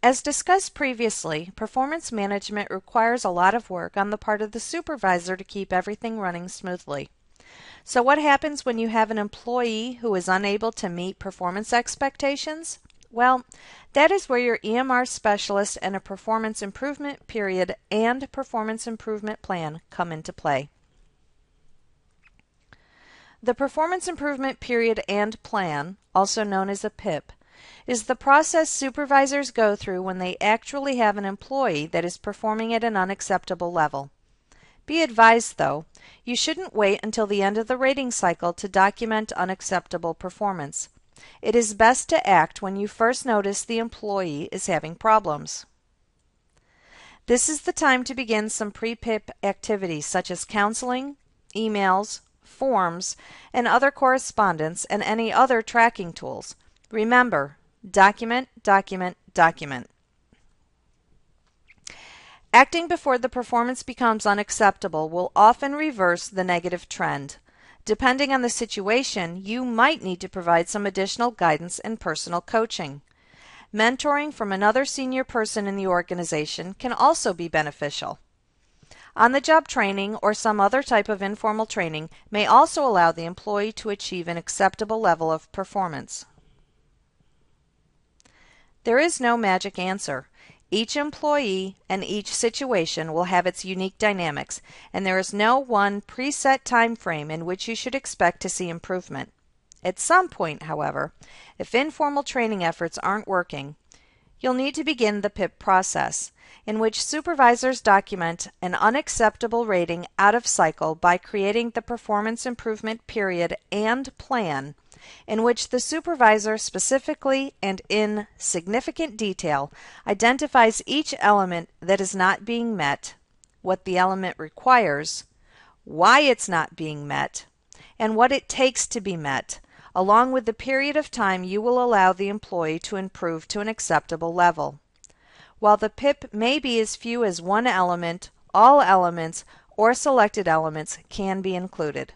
As discussed previously, performance management requires a lot of work on the part of the supervisor to keep everything running smoothly. So what happens when you have an employee who is unable to meet performance expectations? Well, that is where your EMR specialist and a performance improvement period and performance improvement plan come into play. The performance improvement period and plan, also known as a PIP, is the process supervisors go through when they actually have an employee that is performing at an unacceptable level. Be advised, though, you shouldn't wait until the end of the rating cycle to document unacceptable performance. It is best to act when you first notice the employee is having problems. This is the time to begin some pre-PIP activities such as counseling, emails, forms, and other correspondence and any other tracking tools. Remember, document, document, document. Acting before the performance becomes unacceptable will often reverse the negative trend. Depending on the situation, you might need to provide some additional guidance and personal coaching. Mentoring from another senior person in the organization can also be beneficial. On-the-job training or some other type of informal training may also allow the employee to achieve an acceptable level of performance. There is no magic answer. Each employee and each situation will have its unique dynamics, and there is no one preset time frame in which you should expect to see improvement. At some point, however, if informal training efforts aren't working, you'll need to begin the PIP process, in which supervisors document an unacceptable rating out of cycle by creating the performance improvement period and plan, in which the supervisor specifically and in significant detail identifies each element that is not being met, what the element requires, why it's not being met, and what it takes to be met, along with the period of time you will allow the employee to improve to an acceptable level. While the PIP may be as few as one element, all elements, or selected elements can be included.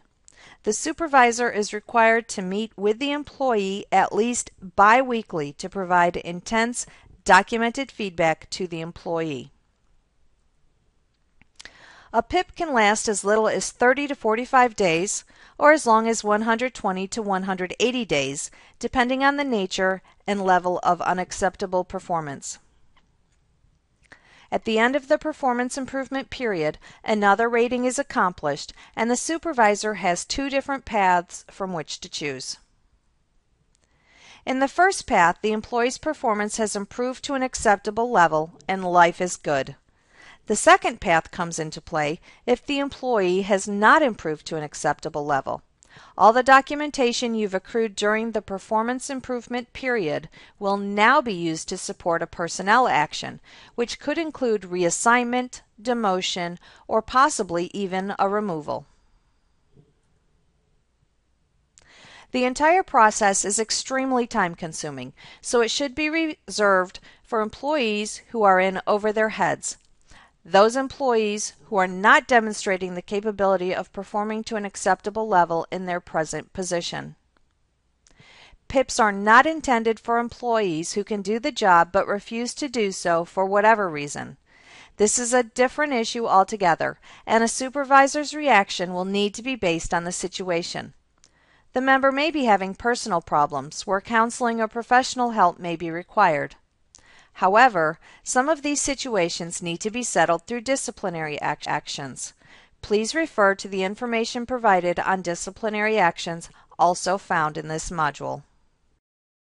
The supervisor is required to meet with the employee at least bi-weekly to provide intense, documented feedback to the employee. A PIP can last as little as 30 to 45 days or as long as 120 to 180 days, depending on the nature and level of unacceptable performance. At the end of the performance improvement period, another rating is accomplished, and the supervisor has two different paths from which to choose. In the first path, the employee's performance has improved to an acceptable level and life is good. The second path comes into play if the employee has not improved to an acceptable level. All the documentation you've accrued during the performance improvement period will now be used to support a personnel action, which could include reassignment, demotion, or possibly even a removal. The entire process is extremely time-consuming, so it should be reserved for employees who are in over their heads. Those employees who are not demonstrating the capability of performing to an acceptable level in their present position. PIPs are not intended for employees who can do the job but refuse to do so for whatever reason. This is a different issue altogether, and a supervisor's reaction will need to be based on the situation. The member may be having personal problems where counseling or professional help may be required. However, some of these situations need to be settled through disciplinary actions. Please refer to the information provided on disciplinary actions, also found in this module.